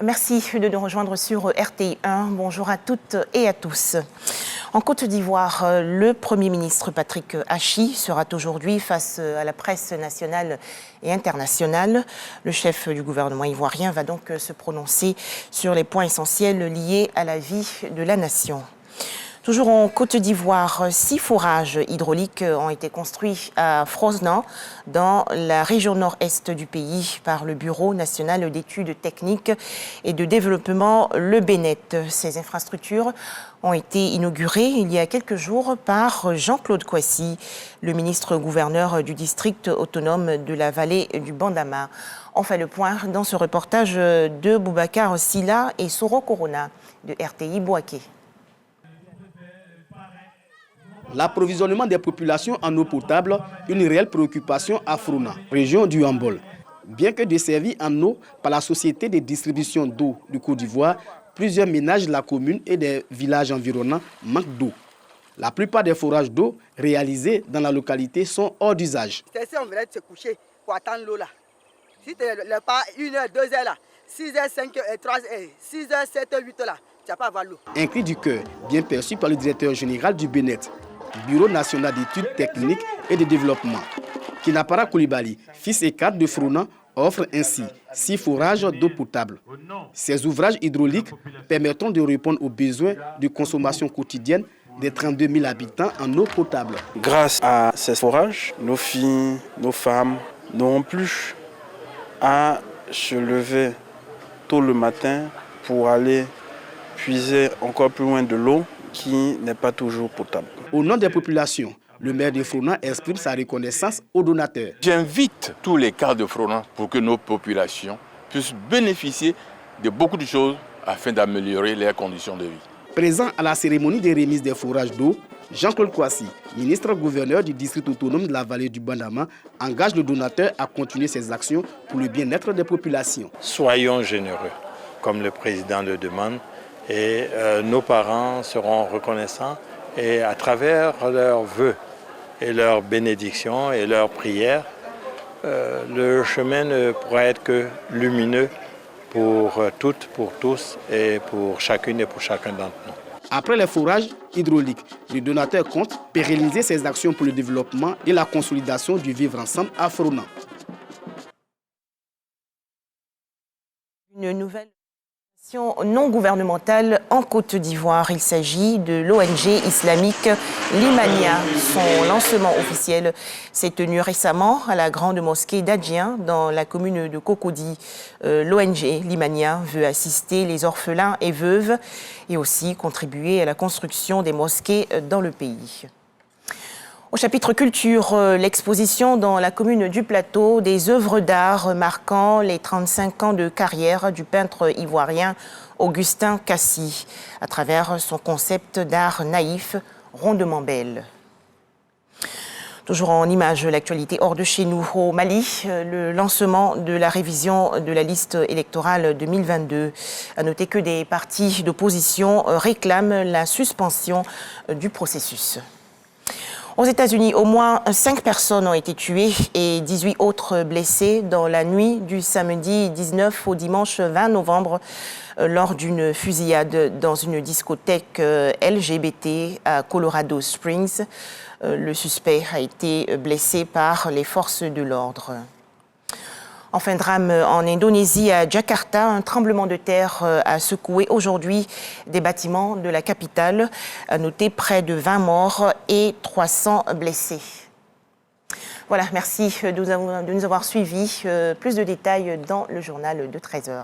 Merci de nous rejoindre sur RTI 1. Bonjour à toutes et à tous. En Côte d'Ivoire, le Premier ministre Patrick Hachi sera aujourd'hui face à la presse nationale et internationale. Le chef du gouvernement ivoirien va donc se prononcer sur les points essentiels liés à la vie de la nation. Toujours en Côte d'Ivoire, 6 forages hydrauliques ont été construits à Froznan, dans la région nord-est du pays, par le Bureau national d'études techniques et de développement, le BNET. Ces infrastructures ont été inaugurées il y a quelques jours par Jean-Claude Kouassi, le ministre-gouverneur du district autonome de la vallée du Bandama. On fait le point dans ce reportage de Boubacar Silla et Soro Corona de RTI Bouaké. L'approvisionnement des populations en eau potable, une réelle préoccupation à Froznan, région du Hambol. Bien que desservis en eau par la Société de distribution d'eau du Côte d'Ivoire, plusieurs ménages de la commune et des villages environnants manquent d'eau. La plupart des forages d'eau réalisés dans la localité sont hors d'usage. C'est si on venait de se coucher pour attendre l'eau là. Si tu n'es pas 1 heure, 2 heures là, 6 heures, 5 heures, 3 heures, 6 heures, 7 heures, 8 heures là, tu n'as pas à avoir l'eau. Un cri du cœur bien perçu par le directeur général du BNET, Bureau national d'études techniques et de développement. Kinapara Koulibaly, fils et cadre de Froznan, offre ainsi 6 forages d'eau potable. Ces ouvrages hydrauliques permettront de répondre aux besoins de consommation quotidienne des 32 000 habitants en eau potable. Grâce à ces forages, nos filles, nos femmes n'auront plus à se lever tôt le matin pour aller puiser encore plus loin de l'eau qui n'est pas toujours potable. Au nom des populations, le maire de Froznan exprime sa reconnaissance aux donateurs. J'invite tous les cadres de Froznan pour que nos populations puissent bénéficier de beaucoup de choses afin d'améliorer leurs conditions de vie. Présent à la cérémonie de remise des forages d'eau, Jean-Claude Kouassi, ministre-gouverneur du district autonome de la vallée du Bandama, engage le donateur à continuer ses actions pour le bien-être des populations. Soyons généreux, comme le président le demande, et nos parents seront reconnaissants et à travers leurs vœux et leurs bénédictions et leurs prières, le chemin ne pourra être que lumineux pour toutes, pour tous et pour chacune et pour chacun d'entre nous. Après les forages hydrauliques, le donateur compte pérenniser ses actions pour le développement et la consolidation du vivre ensemble à Froznan. Une nouvelle non gouvernementale en Côte d'Ivoire. Il s'agit de l'ONG islamique Limania. Son lancement officiel s'est tenu récemment à la grande mosquée d'Adjien dans la commune de Cocody. L'ONG Limania veut assister les orphelins et veuves et aussi contribuer à la construction des mosquées dans le pays. Au chapitre culture, l'exposition dans la commune du Plateau des œuvres d'art marquant les 35 ans de carrière du peintre ivoirien Augustin Cassi, à travers son concept d'art naïf rondement belle. Toujours en images, l'actualité hors de chez nous. Au Mali, le lancement de la révision de la liste électorale 2022. À noter que des partis d'opposition réclament la suspension du processus. Aux États-Unis, au moins 5 personnes ont été tuées et 18 autres blessées dans la nuit du samedi 19 au dimanche 20 novembre lors d'une fusillade dans une discothèque LGBT à Colorado Springs. Le suspect a été blessé par les forces de l'ordre. Enfin, drame en Indonésie, à Jakarta, un tremblement de terre a secoué aujourd'hui des bâtiments de la capitale. À noter près de 20 morts et 300 blessés. Voilà, merci de nous avoir suivis. Plus de détails dans le journal de 13h.